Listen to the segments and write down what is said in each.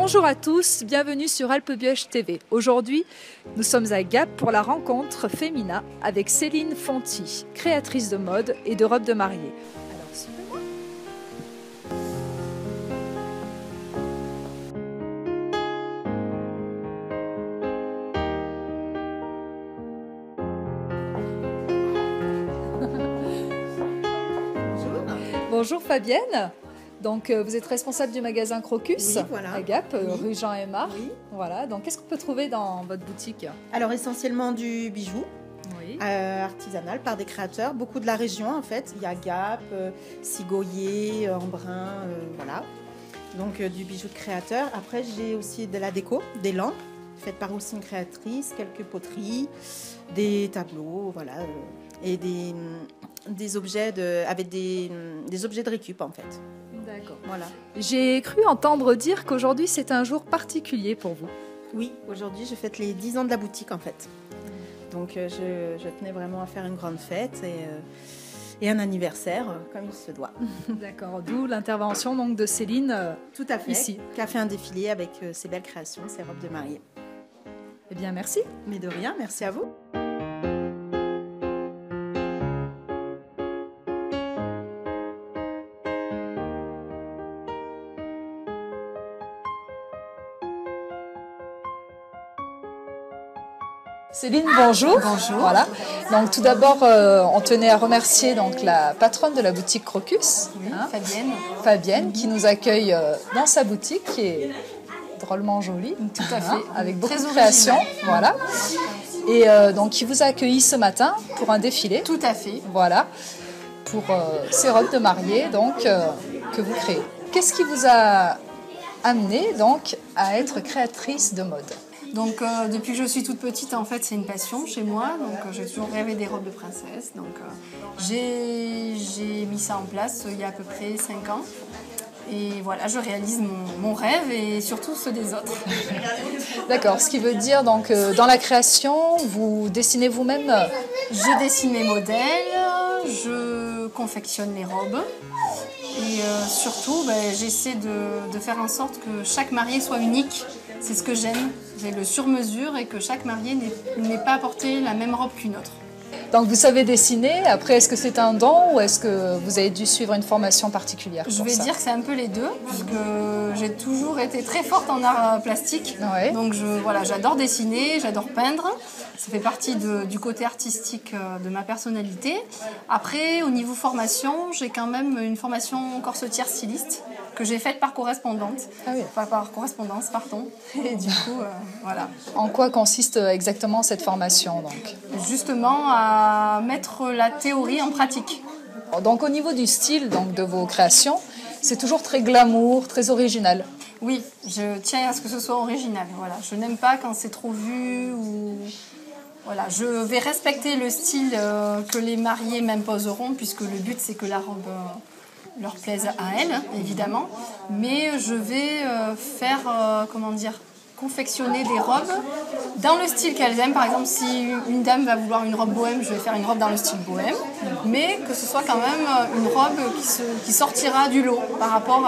Bonjour à tous, bienvenue sur Alpe-Buech TV. Aujourd'hui, nous sommes à Gap pour la rencontre Femina avec Céline Fonty, créatrice de mode et de robes de mariée. Alors, suivez-moi. Bonjour Fabienne. Donc, vous êtes responsable du magasin Crocus, oui, voilà. à Gap, oui. rue Jean Aymar. Oui. Voilà. Donc, qu'est-ce qu'on peut trouver dans votre boutique? Alors, essentiellement du bijou Oui. artisanal par des créateurs, beaucoup de la région en fait. Il y a Gap, Sigoyer, Embrun, voilà. Donc, du bijou de créateur. Après, j'ai aussi de la déco, des lampes faites par aussi une créatrice, quelques poteries, des tableaux, voilà. Et des objets avec des objets de récup en fait. D'accord. Voilà. J'ai cru entendre dire qu'aujourd'hui c'est un jour particulier pour vous. Oui, aujourd'hui je fête les 10 ans de la boutique en fait. Donc je tenais vraiment à faire une grande fête et un anniversaire comme il se doit. D'accord, d'où l'intervention donc de Céline Tout à fait. ici. Qui a fait un défilé avec ses belles créations, ses robes de mariée. Eh bien merci. Mais de rien, merci à vous. Céline, bonjour. Bonjour. Voilà. Donc tout d'abord, on tenait à remercier donc la patronne de la boutique Crocus, Oui, Fabienne. Fabienne, qui nous accueille dans sa boutique, qui est drôlement jolie, Tout à fait. avec beaucoup Très de créations, originale. voilà. Et donc qui vous a accueilli ce matin pour un défilé, Tout à fait. voilà, pour ces robes de mariée donc que vous créez. Qu'est-ce qui vous a amené donc à être créatrice de mode? Donc depuis que je suis toute petite, en fait, c'est une passion chez moi. Donc j'ai toujours rêvé des robes de princesse. Donc j'ai mis ça en place il y a à peu près 5 ans. Et voilà, je réalise mon rêve et surtout ceux des autres. D'accord, ce qui veut dire donc dans la création, vous dessinez vous-même? Je dessine mes modèles, je confectionne les robes. Et surtout, j'essaie de faire en sorte que chaque mariée soit unique. C'est ce que j'aime, c'est le sur-mesure et que chaque mariée n'ait pas apporté la même robe qu'une autre. Donc vous savez dessiner, après est-ce que c'est un don ou est-ce que vous avez dû suivre une formation particulière Je pour vais ça? dire que c'est un peu les deux, puisque j'ai toujours été très forte en art plastique. Ouais. Donc j'adore dessiner, j'adore peindre. Ça fait partie du côté artistique de ma personnalité. Après, au niveau formation, j'ai quand même une formation corsetière styliste que j'ai faite par correspondance. Ah oui. Pas par correspondance, pardon. Et du coup, voilà. En quoi consiste exactement cette formation donc? Justement, à mettre la théorie en pratique. Donc au niveau du style donc, de vos créations, c'est toujours très glamour, très original. Oui, je tiens à ce que ce soit original. Voilà. Je n'aime pas quand c'est trop vu ou... Voilà, je vais respecter le style que les mariés m'imposeront, puisque le but c'est que la robe leur plaise à elles, évidemment. Mais je vais confectionner des robes dans le style qu'elles aiment. Par exemple, si une dame va vouloir une robe bohème, je vais faire une robe dans le style bohème, mais que ce soit quand même une robe qui sortira du lot par rapport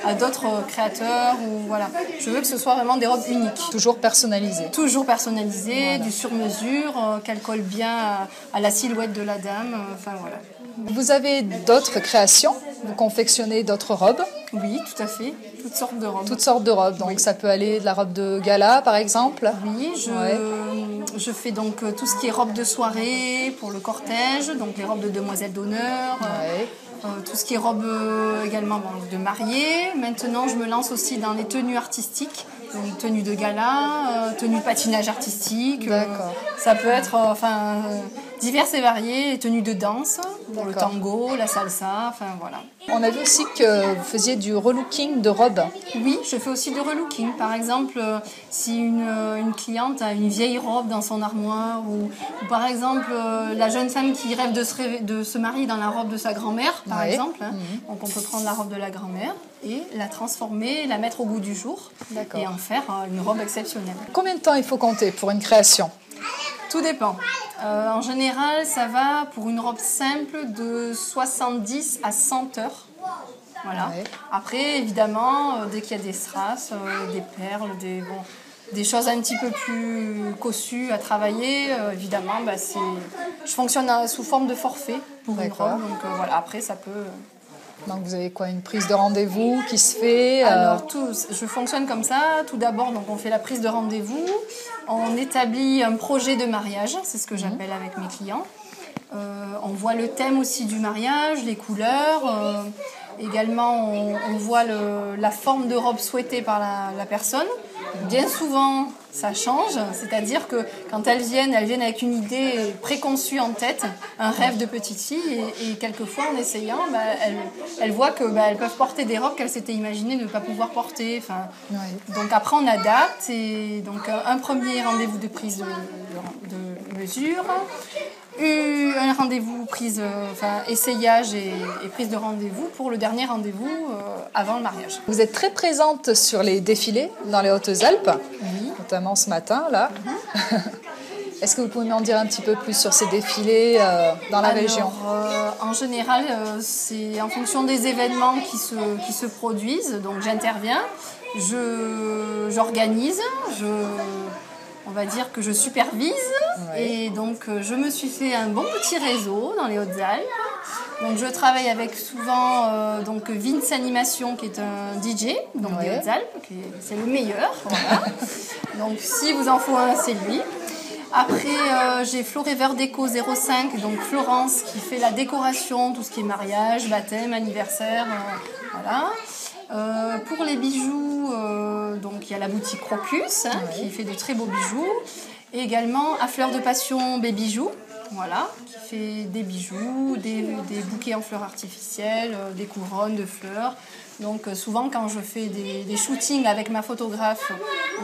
à d'autres créateurs. Ou, voilà. Je veux que ce soit vraiment des robes uniques. Toujours personnalisées. Toujours personnalisées, Voilà. du sur-mesure, qu'elles collent bien à la silhouette de la dame. Enfin voilà. Vous avez d'autres créations? Vous confectionnez d'autres robes? Oui, tout à fait. Toutes sortes de robes. Toutes sortes de robes. Donc ça peut aller de la robe de gala par exemple? Oui, je fais donc tout ce qui est robe de soirée pour le cortège, donc les robes de demoiselles d'honneur, Ouais. tout ce qui est robe également de mariée. Maintenant, je me lance aussi dans les tenues artistiques, donc tenues de gala, tenues de patinage artistique. D'accord. Ça peut être diverses et variées, les tenues de danse pour le D'accord. tango, la salsa, enfin voilà. On a vu aussi que vous faisiez du relooking de robes. Oui, je fais aussi du relooking. Par exemple, si une cliente a une vieille robe dans son armoire ou par exemple la jeune femme qui rêve de se marier dans la robe de sa grand-mère, par Ouais. exemple. Hein. Donc on peut prendre la robe de la grand-mère et la transformer, la mettre au goût du jour D'accord. et en faire une robe exceptionnelle. Combien de temps il faut compter pour une création? Tout dépend. En général, ça va pour une robe simple de 70 à 100 heures. Voilà. Ouais. Après, évidemment, dès qu'il y a des strass, des perles, des choses un petit peu plus cossues à travailler, évidemment, je fonctionne sous forme de forfait pour une robe. Donc voilà, après, ça peut... Donc vous avez quoi, une prise de rendez-vous qui se fait Alors, je fonctionne comme ça. Tout d'abord, donc on fait la prise de rendez-vous. On établit un projet de mariage, c'est ce que j'appelle avec mes clients. On voit le thème aussi du mariage, les couleurs. Également, on voit la forme de robe souhaitée par la personne. Bien souvent, ça change, c'est-à-dire que quand elles viennent avec une idée préconçue en tête, un rêve de petite fille, et quelquefois, en essayant, elles voient qu'elles peuvent porter des robes qu'elles s'étaient imaginées ne pas pouvoir porter. Donc après, on adapte, et donc un premier rendez-vous de prise de mesure, un rendez-vous essayage et prise de rendez-vous pour le dernier rendez-vous avant le mariage. Vous êtes très présente sur les défilés dans les Hautes-Alpes, notamment ce matin là. Est-ce que vous pouvez m'en dire un petit peu plus sur ces défilés dans la région? En général, c'est en fonction des événements qui se produisent. Donc j'interviens, j'organise, on va dire que je supervise. Ouais. Et donc je me suis fait un bon petit réseau dans les Hautes-Alpes. Donc je travaille avec souvent Vince Animation, qui est un DJ des Hautes-Alpes, c'est le meilleur. Voilà. Donc si vous en faut un, c'est lui. Après, j'ai Florever Déco 05, donc Florence, qui fait la décoration, tout ce qui est mariage, baptême, anniversaire, voilà. Pour les bijoux, donc il y a la boutique Crocus, qui fait de très beaux bijoux. Et également à Fleur de Passion Bijoux, voilà, qui fait des bijoux, des bouquets en fleurs artificielles, des couronnes de fleurs. Donc souvent quand je fais des shootings avec ma photographe,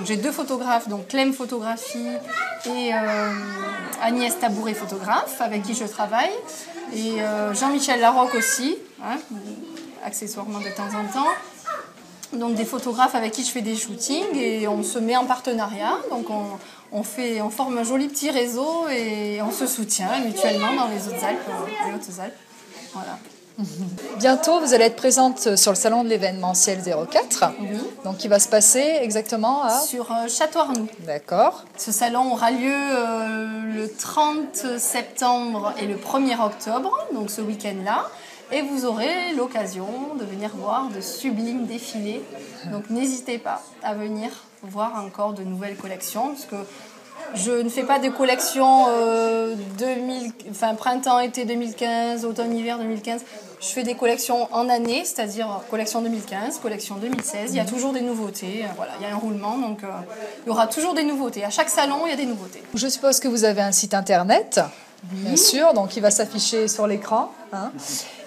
j'ai 2 photographes, donc Clem Photographie et Agnès Tabouret Photographe, avec qui je travaille. Et Jean-Michel Larocque aussi, accessoirement de temps en temps. Donc des photographes avec qui je fais des shootings et on se met en partenariat. Donc on forme un joli petit réseau et on se soutient mutuellement dans les Hautes-Alpes. Voilà. Bientôt, vous allez être présente sur le salon de l'événementiel 04, donc qui va se passer exactement sur Château-Arnoux. D'accord. Ce salon aura lieu le 30 septembre et le 1er octobre, donc ce week-end-là. Et vous aurez l'occasion de venir voir de sublimes défilés. Donc n'hésitez pas à venir voir encore de nouvelles collections, parce que je ne fais pas de collection printemps-été 2015, automne-hiver 2015. Je fais des collections en année, c'est-à-dire collection 2015, collection 2016. Il y a toujours des nouveautés. Voilà, il y a un roulement, donc il y aura toujours des nouveautés. À chaque salon, il y a des nouveautés. Je suppose que vous avez un site internet, bien sûr, donc il va s'afficher sur l'écran.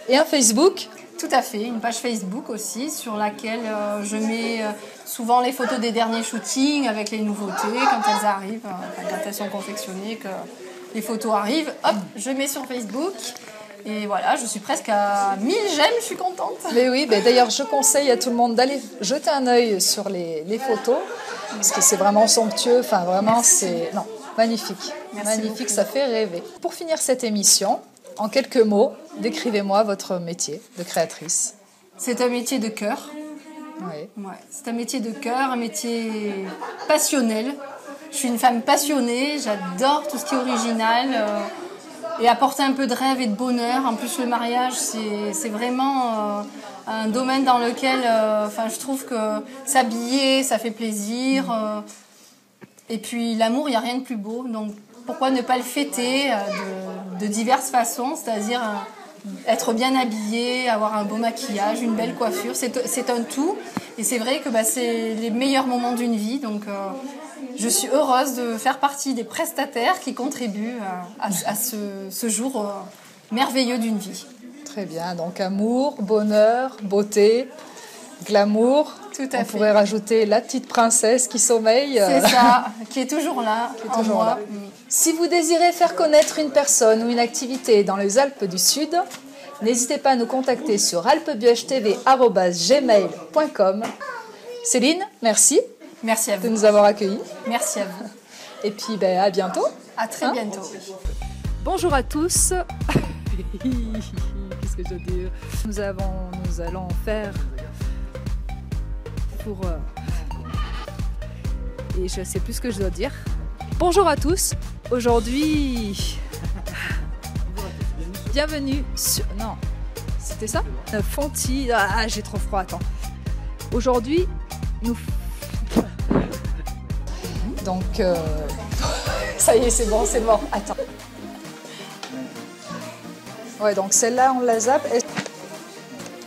Et un Facebook? Tout à fait, une page Facebook aussi, sur laquelle je mets souvent les photos des derniers shootings avec les nouveautés, quand elles arrivent, quand elles sont confectionnées, que les photos arrivent, hop, je mets sur Facebook. Et voilà, je suis presque à 1000 j'aime, je suis contente. Mais oui, d'ailleurs, je conseille à tout le monde d'aller jeter un œil sur les photos, parce que c'est vraiment somptueux, vraiment c'est... Non, magnifique. Merci magnifique, beaucoup. Ça fait rêver. Pour finir cette émission, en quelques mots, décrivez-moi votre métier de créatrice. C'est un métier de cœur. Oui. Ouais, c'est un métier de cœur, un métier passionnel. Je suis une femme passionnée, j'adore tout ce qui est original et apporter un peu de rêve et de bonheur. En plus, le mariage, c'est vraiment un domaine dans lequel je trouve que s'habiller, ça fait plaisir. Et puis l'amour, il n'y a rien de plus beau. Donc pourquoi ne pas le fêter de diverses façons, c'est-à-dire être bien habillé, avoir un beau maquillage, une belle coiffure, c'est un tout. Et c'est vrai que c'est les meilleurs moments d'une vie. Donc je suis heureuse de faire partie des prestataires qui contribuent à ce jour merveilleux d'une vie. Très bien, donc amour, bonheur, beauté, glamour. Tout à fait. On pourrait rajouter la petite princesse qui sommeille. C'est ça, qui est toujours là, en moi. Si vous désirez faire connaître une personne ou une activité dans les Alpes du Sud, n'hésitez pas à nous contacter sur alpebioche.tv@gmail.com. Céline, merci. Merci à vous. De nous avoir accueillis. Merci à vous. Et puis à bientôt. À très bientôt. Bonjour à tous. Qu'est-ce ce que je veux dire. Nous allons faire pour... et je sais plus ce que je dois dire. Bonjour à tous. Aujourd'hui... Bienvenue sur... Non, c'était ça Fonty. Ah, j'ai trop froid, attends. Aujourd'hui, nous... Donc, ça y est, c'est bon, c'est mort. Attends. Ouais, donc celle-là, on la zappe.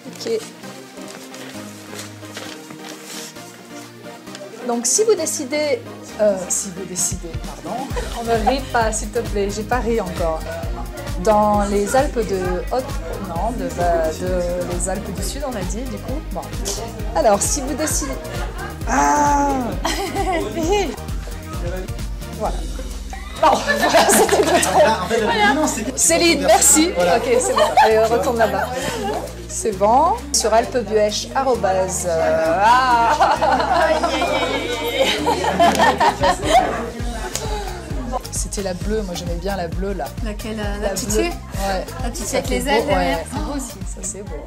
Ok. Donc, si vous décidez, pardon, on ne rit pas, s'il te plaît, j'ai pas ri encore. Dans les Alpes de les Alpes du Sud, on a dit, du coup. Bon. Alors, si vous décidez... Ah voilà. Non, voilà, c'était de trop. Voilà. Céline, merci. Voilà. Ok, c'est bon. Allez, on retourne là-bas. C'est bon. Sur alpebuech, C'était la bleue, moi j'aimais bien la bleue là. Laquelle? La petite fée? Ouais. La petite fée avec les ailes derrière. C'est beau aussi. Ça c'est beau.